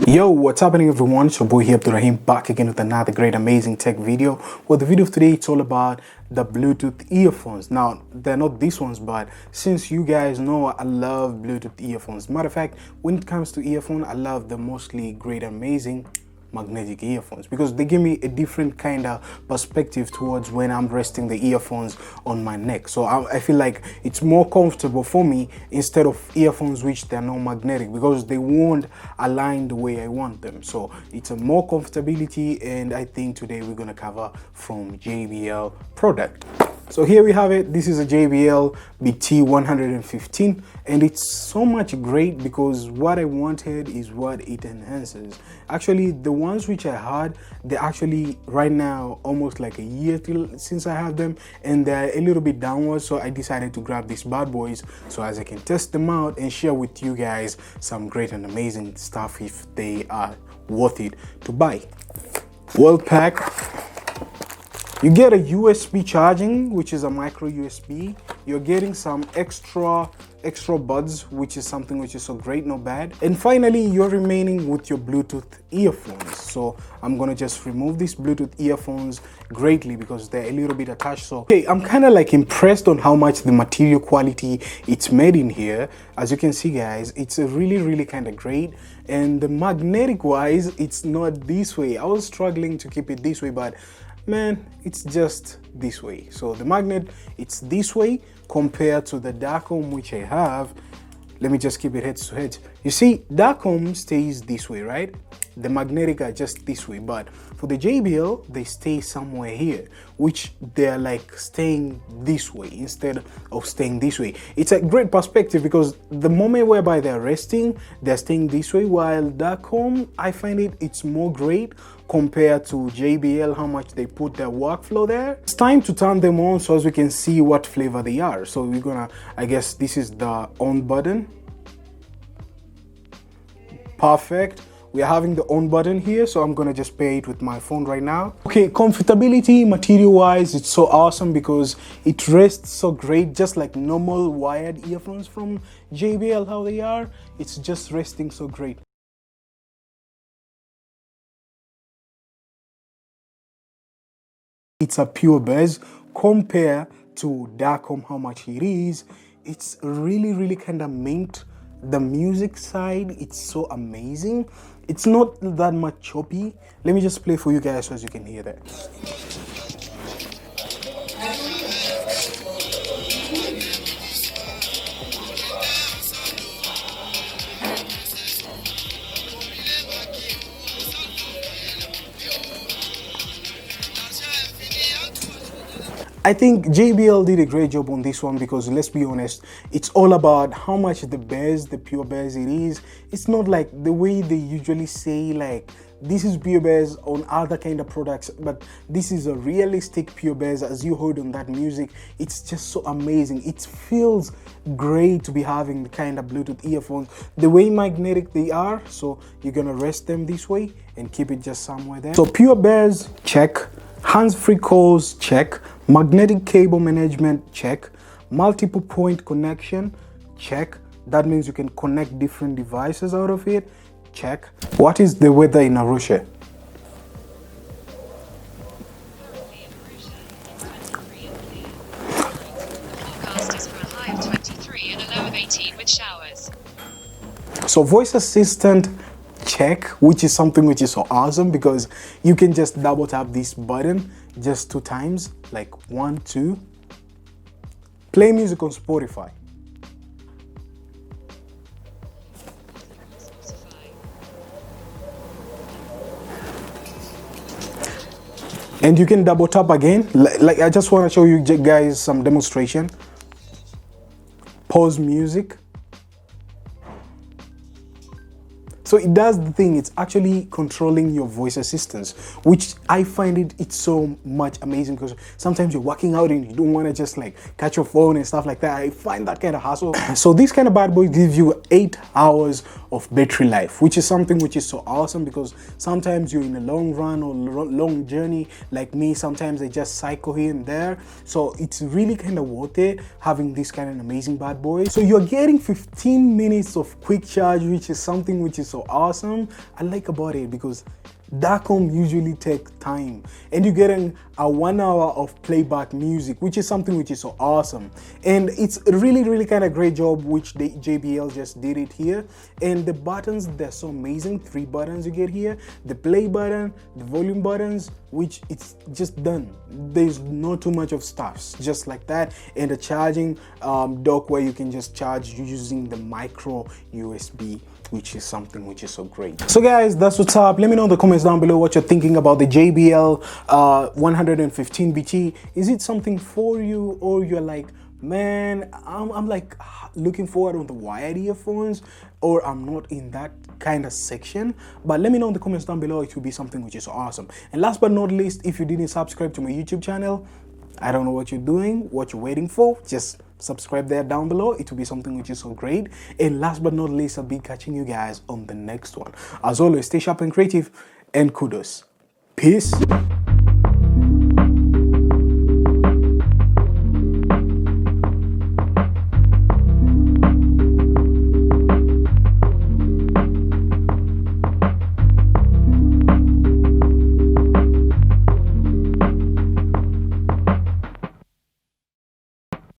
Yo, what's happening everyone? It's your boy here, Abdurrahim, back again with another great amazing tech video. Well, the video of today, it's all about the Bluetooth earphones. Now, they're not these ones, but since you guys know I love Bluetooth earphones. Matter of fact, when it comes to earphones, I love the mostly great amazing magnetic earphones because they give me a different kind of perspective towards when I'm resting the earphones on my neck. So I feel like it's more comfortable for me instead of earphones which they're not magnetic because they won't align the way I want them. So it's a more comfortability, and I think today we're gonna cover from JBL product. So here we have it. This is a JBL BT115, and it's so much great because what I wanted is what it enhances. Actually, the ones which I had, they're actually right now almost like a year since I have them, and they're a little bit downwards. So I decided to grab these bad boys so as I can test them out and share with you guys some great and amazing stuff if they are worth it to buy. Well packed. You get a USB charging, which is a micro USB. You're getting some extra buds, which is something which is so great, not bad. And finally, you're remaining with your Bluetooth earphones. So I'm gonna just remove these Bluetooth earphones greatly because they're a little bit attached. So okay, I'm kind of like impressed on how much the material quality it's made in here. As you can see, guys, it's a really kind of great. And the magnetic wise, it's not this way. I was struggling to keep it this way, but man, it's just this way. So the magnet, it's this way compared to the Darkhome which I have. Let me just keep it head to head. You see, Darkhome stays this way, right? The magnetic are just this way, but for the JBL, they stay somewhere here, which they're like staying this way instead of staying this way. It's a great perspective because the moment whereby they're resting, they're staying this way, while Darkhome, I find it's more great compared to JBL, how much they put their workflow there. It's time to turn them on so as we can see what flavor they are. So we're gonna, I guess this is the on button. Perfect. We are having the on button here, so I'm gonna just pair it with my phone right now. Okay, comfortability, material wise, it's so awesome because it rests so great, just like normal wired earphones from JBL, how they are. It's just resting so great. It's a pure bass compared to Darkhome, how much it is. It's really kind of mint. The music side, it's so amazing. It's not that much choppy. Let me just play for you guys so as you can hear that. I think JBL did a great job on this one because let's be honest, it's all about how much the bass, the pure bass it is. It's not like the way they usually say like this is pure bass on other kind of products, but this is a realistic pure bass as you heard on that music. It's just so amazing. It feels great to be having the kind of Bluetooth earphones the way magnetic they are. So you're gonna rest them this way and keep it just somewhere there. So pure bass, check. Hands-free calls, check. Magnetic cable management, check. Multiple point connection, check. That means you can connect different devices out of it, check. What is the weather in Arusha? Forecast is for a high of 23 and a low of 18 with showers. So voice assistant, check, which is something which is so awesome because you can just double tap this button just 2 times, like 1, 2. Play music on Spotify. And you can double tap again. Like I just want to show you guys some demonstration. Pause music. So it does the thing, it's actually controlling your voice assistants, which I find it's so much amazing because sometimes you're working out and you don't want to just like catch your phone and stuff like that. I find that kind of hassle. So this kind of bad boy gives you 8 hours of battery life, which is something which is so awesome because sometimes you're in a long run or long journey like me. Sometimes I just cycle here and there. So it's really kind of worth it having this kind of amazing bad boy. So you're getting 15 minutes of quick charge, which is something which is so so awesome, I like about it because DACOM usually take time, and you're getting a 1 hour of playback music, which is something which is so awesome. And it's a really kind of great job which the JBL just did it here. And the buttons, they're so amazing. 3 buttons you get here, the play button, the volume buttons, which it's just done. There's not too much of stuff, just like that. And the charging dock where you can just charge using the micro USB, which is something which is so great. So guys, that's what's up. Let me know in the comments down below what you're thinking about the JBL 115BT. Is it something for you, or you're like, man, I'm like looking forward on the wired earphones, or I'm not in that kind of section? But let me know in the comments down below. It will be something which is awesome. And last but not least, if you didn't subscribe to my YouTube channel, I don't know what you're doing, what you're waiting for. Just subscribe there down below. It will be something which is so great. And last but not least, I'll be catching you guys on the next one. As always, stay sharp and creative, and kudos. Peace.